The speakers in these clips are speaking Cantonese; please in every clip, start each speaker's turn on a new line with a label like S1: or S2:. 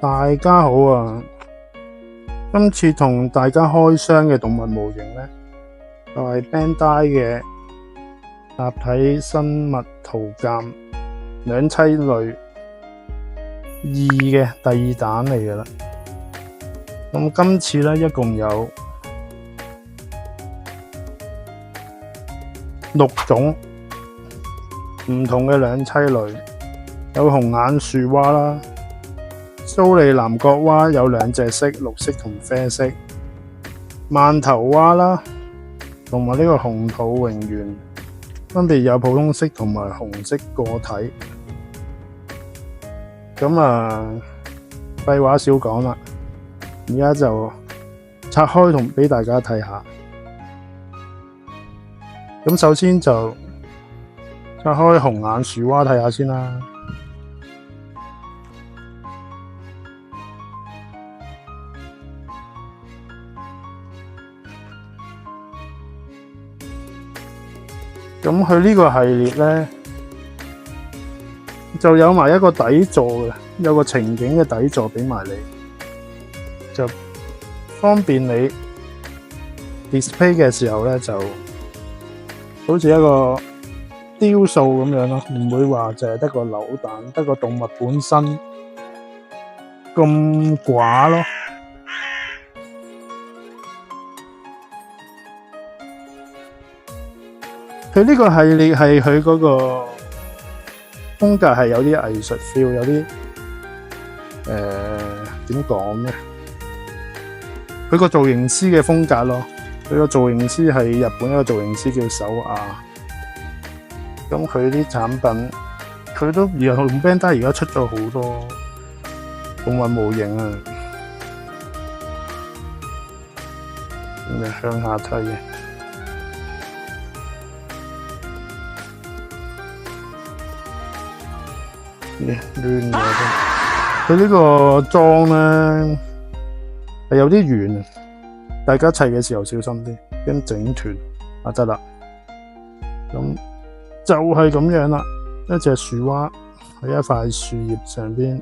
S1: 大家好啊！今次同大家開箱嘅動物模型呢，就係 Bandai 嘅立體生物圖鑑兩棲類2嘅第二彈嚟嘅啦。咁今次呢，一共有6種唔同嘅兩棲類，有紅眼樹蛙啦。蘇利南角蛙有2隻色，綠色同啡色。饅頭蛙啦，同埋呢個紅肚蠑螈，分別有普通色同埋紅色個體。咁廢話少講啦，而家就拆開同俾大家睇下。咁首先就拆開紅眼樹蛙睇下先啦。咁佢呢個系列呢，就有埋一個底座嘅，有個情景嘅底座俾埋你，就方便你 display 嘅時候呢，就好似一個雕塑咁樣咯，唔會話淨係得個扭蛋，得個動物本身咁寡咯。佢呢個系列係佢嗰個風格係有啲藝術 feel， 有啲點講呢？佢個造型師嘅風格咯，佢個造型師係日本一個造型師叫手亞。咁佢啲產品，佢都而同 Bandai 而家出咗好多動物模型啊，咁就向下睇嘅。亂咗佢呢個裝咧係有啲圓，大家砌嘅時候小心啲，驚整斷啊！得啦，咁就係咁樣啦，一隻樹蛙喺一塊樹葉上邊，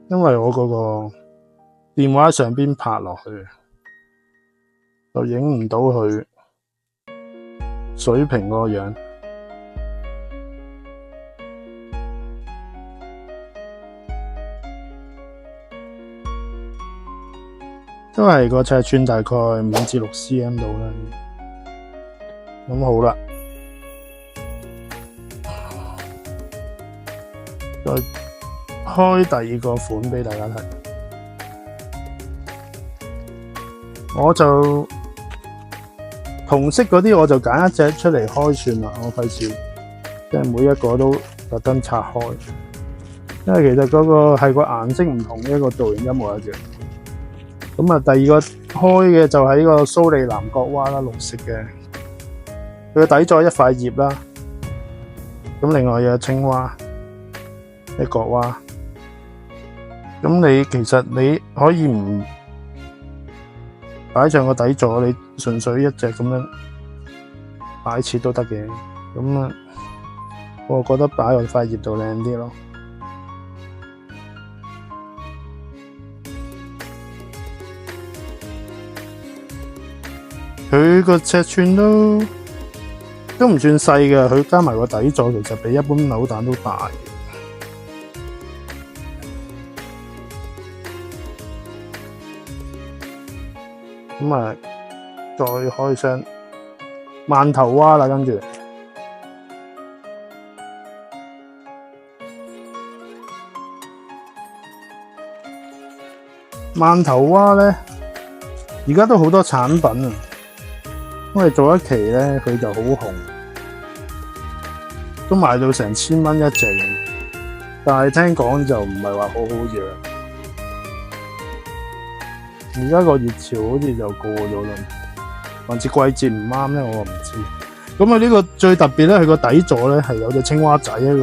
S1: 因為我嗰個電話上邊拍落去就影唔到佢水平嗰個樣，都係個尺寸大概5至6 cm 度啦。咁好啦，再開第二個款俾大家睇，我就紅色嗰啲我就揀一隻出嚟開算啦，我費事即係每一個都特登拆開，因為其實嗰個係個顏色唔同，一個造型一模一樣。咁第二個開嘅就係呢個蘇利南角蛙啦，綠色嘅，佢個底座一塊葉啦。咁另外有青蛙、一角蛙。咁其實你可以唔擺上個底座，你純粹一隻咁樣擺設都得嘅。咁我覺得擺喺塊葉度靚啲咯。佢個尺寸都唔算細嘅，佢加埋個底座，其實比一般扭蛋都大。咁再開箱饅頭蛙啦，跟住饅頭蛙咧，而家都好多產品啊，因為做一期咧佢就好紅，都賣到成1000蚊一隻，但係聽講就唔係話好好養。而家個熱潮好似就過咗啦，還是季節唔啱咧，我唔知。咁佢呢個最特別咧，佢個底座咧係有隻青蛙仔喺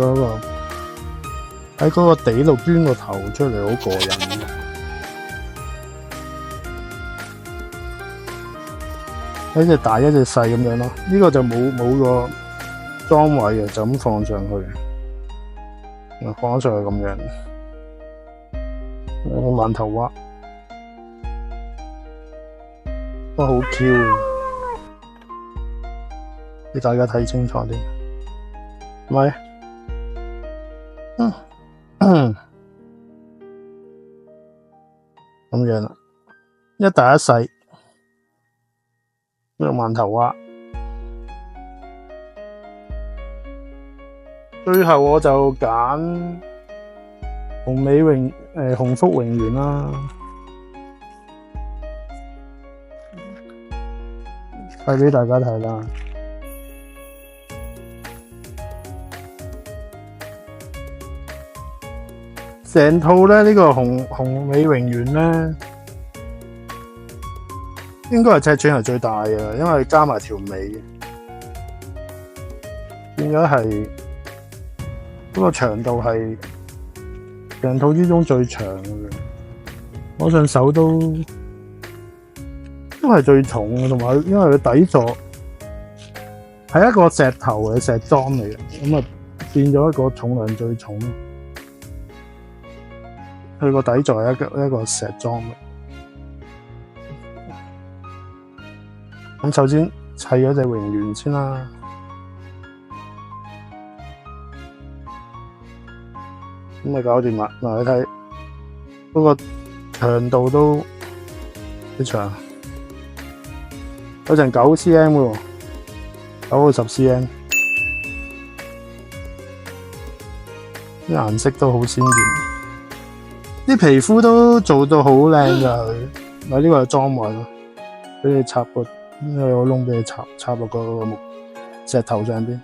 S1: 嗰個地度端個頭出嚟，好過癮。一隻大一隻細咁樣咯，呢個就冇個裝位嘅，就咁放上去，放上去咁樣。饅頭蛙，哇好 Q 啊！俾大家睇清楚啲，咪，咁樣啦，一大一細，呢個饅頭蛙。最後我就揀紅福榮園啦，睇俾大家睇啦。成套咧呢個紅美榮園咧，應該係尺寸係最大嘅，因為加埋條尾，變咗係嗰個長度係成套之中最長嘅，攞上手都係最重嘅，同埋因為佢底座係一個石頭嘅石樁嚟嘅，咁啊變咗一個重量最重。佢個底座係一個石樁。咁首先砌咗隻榮園先啦。咁咪搞掂啦！嗱，你睇嗰個長度都幾長，有成9 cm 喎，9到10 cm， 啲顏色都好鮮豔，啲皮膚都做到好靚㗎佢。嗱，呢個係裝位咯，俾你插個有個窿俾你插落個木石頭上邊。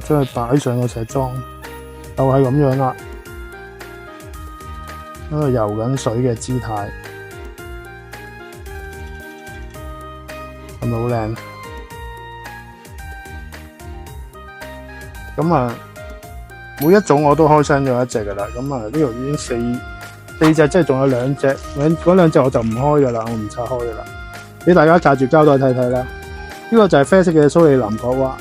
S1: 將佢擺上個石樁，就係咁樣啦。一個游緊水嘅姿態，係咪好靚？咁啊，每一種我都開箱咗一隻噶啦。咁啊，呢度已經四隻，即係仲有2隻，嗰2隻我就唔開噶啦，我唔拆開噶啦，俾大家隔住膠袋睇睇啦。呢個就係啡色嘅蘇里南國蛙。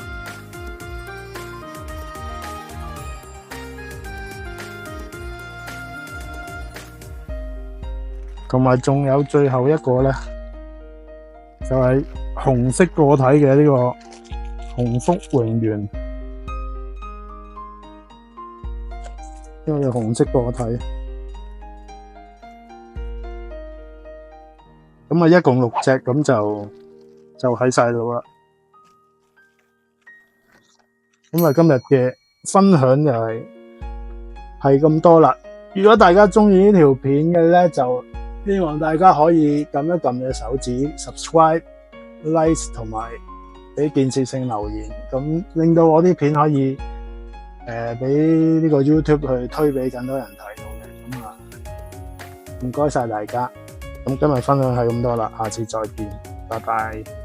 S1: 同埋仲有最後一個咧，就係紅色個體嘅呢個紅福榮園，呢個係紅色個體。咁啊，一共6隻，咁就喺晒度啦。咁啊，今日嘅分享就係咁多啦。如果大家中意呢條片嘅咧，就希望大家可以撳一撳嘅手指 subscribe、like 同埋俾建設性留言，咁令到我啲片可以俾呢個 YouTube 去推俾更多人睇到嘅。咁啊，唔該晒大家。咁今日分享係咁多啦，下次再見，拜拜。